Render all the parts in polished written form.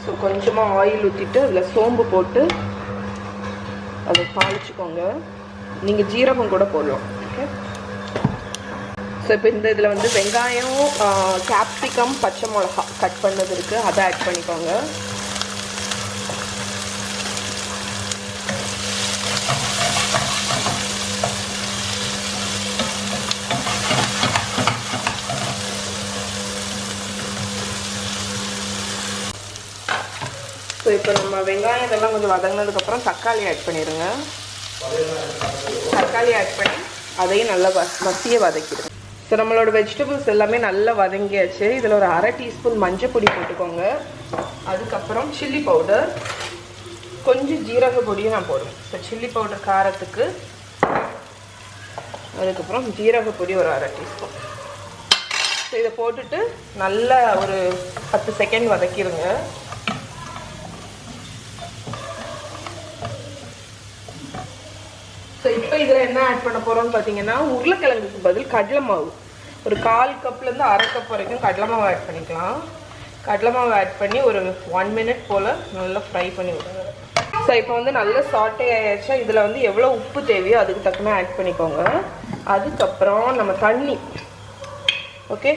So கொஞ்சமாக oil ஊற்றிட்டு அதில் சோம்பு போட்டு அதை தாளிச்சுக்கோங்க. நீங்கள் ஜீரகம் கூட போடலாம். ஓகே. ஸோ இப்போ இந்த இதில் வந்து வெங்காயம், கேப்சிகம், பச்சை மிளகா கட் பண்ணது இருக்குது, அதை ஆட் பண்ணிக்கோங்க. ஸோ இப்போ நம்ம வெங்காயம் இதெல்லாம் கொஞ்சம் வதங்கினதுக்கப்புறம் தக்காளி ஆட் பண்ணிடுங்க. தக்காளி ஆட் பண்ணி அதையும் நல்லா மசிய வதக்கிடுங்க. ஸோ நம்மளோட வெஜிடபிள்ஸ் எல்லாமே நல்லா வதங்கியாச்சு. இதில் ஒரு 1/2 டீஸ்பூன் மஞ்சள் பொடி போட்டுக்கோங்க. அதுக்கப்புறம் சில்லி பவுடர், கொஞ்சம் ஜீரக பொடியும் நான் போடுவேன். ஸோ சில்லி பவுடர் காரத்துக்கு, அதுக்கப்புறம் ஜீரக பொடி ஒரு 1/2 டீஸ்பூன். ஸோ இதை போட்டுட்டு நல்லா ஒரு 10 செகண்ட் வதக்கிடுங்க. ஸோ இப்போ இதில் என்ன ஆட் பண்ண போகிறோம்னு பார்த்தீங்கன்னா, உருளைக்கிழங்குக்கு பதில் கடலை மாவு ஒரு 1/4 கப்லேருந்து 1/2 கப் வரைக்கும் கடலை மாவு ஆட் பண்ணிக்கலாம். கடலை மாவு ஆட் பண்ணி ஒரு 1 மினிட் போல் நல்லா ஃப்ரை பண்ணி விடுங்க. ஸோ இப்போ வந்து நல்லா சாட்டே ஆயாச்சா, இதில் வந்து எவ்வளோ உப்பு தேவையோ அதுக்கு தக்கன ஆட் பண்ணிக்கோங்க. அதுக்கப்புறம் நம்ம தண்ணி, ஓகே.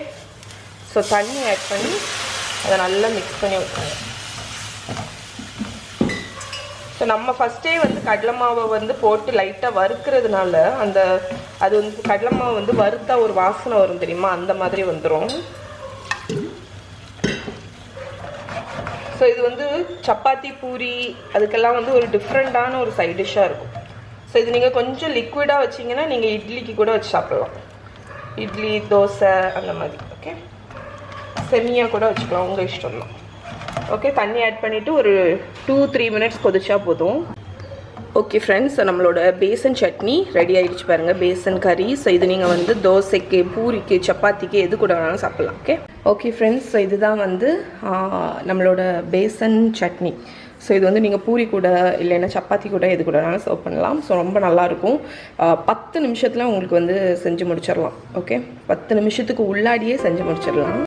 ஸோ தண்ணி ஆட் பண்ணி அதை நல்லா மிக்ஸ் பண்ணி விட்டுருங்க. ஸோ நம்ம ஃபஸ்ட்டே வந்து கடலை மாவை வந்து போட்டு லைட்டாக வறுக்கிறதுனால அது வந்து கடலை மாவு வந்து வறுத்தா ஒரு வாசனை வரும் தெரியுமா, அந்த மாதிரி வந்துடும். ஸோ இது வந்து சப்பாத்தி, பூரி அதுக்கெல்லாம் வந்து ஒரு டிஃப்ரெண்ட்டான ஒரு சைட் டிஷ்ஷாக இருக்கும். ஸோ இது நீங்கள் கொஞ்சம் லிக்விடாக வச்சிங்கன்னா நீங்கள் இட்லிக்கு கூட வச்சு சாப்பிட்லாம். இட்லி, தோசை அந்த மாதிரி. ஓகே. செமியாக கூட வச்சுக்கலாம், உங்கள் இஷ்டம் தான். ஓகே. தண்ணி ஆட் பண்ணிவிட்டு ஒரு 2-3 மினிட்ஸ் கொதிச்சா போதும். ஓகே ஃப்ரெண்ட்ஸ், நம்மளோட பேசன் சட்னி ரெடி ஆகிடுச்சு பாருங்கள், பேசன் கறி. ஸோ இது நீங்கள் வந்து தோசைக்கு, பூரிக்கு, சப்பாத்திக்கு எது கூட வேணாலும் சாப்பிட்லாம். ஓகே. ஓகே ஃப்ரெண்ட்ஸ், ஸோ இதுதான் வந்து நம்மளோட பேசன் சட்னி. ஸோ இது வந்து நீங்கள் பூரி கூட இல்லைன்னா சப்பாத்தி கூட எது கூட வேணாலும் சர்வ் பண்ணலாம். ஸோ ரொம்ப நல்லாயிருக்கும். 10 நிமிஷத்தில் உங்களுக்கு வந்து செஞ்சு முடிச்சிடலாம். ஓகே. 10 நிமிஷத்துக்கு உள்ளாடியே செஞ்சு முடிச்சிடலாம்.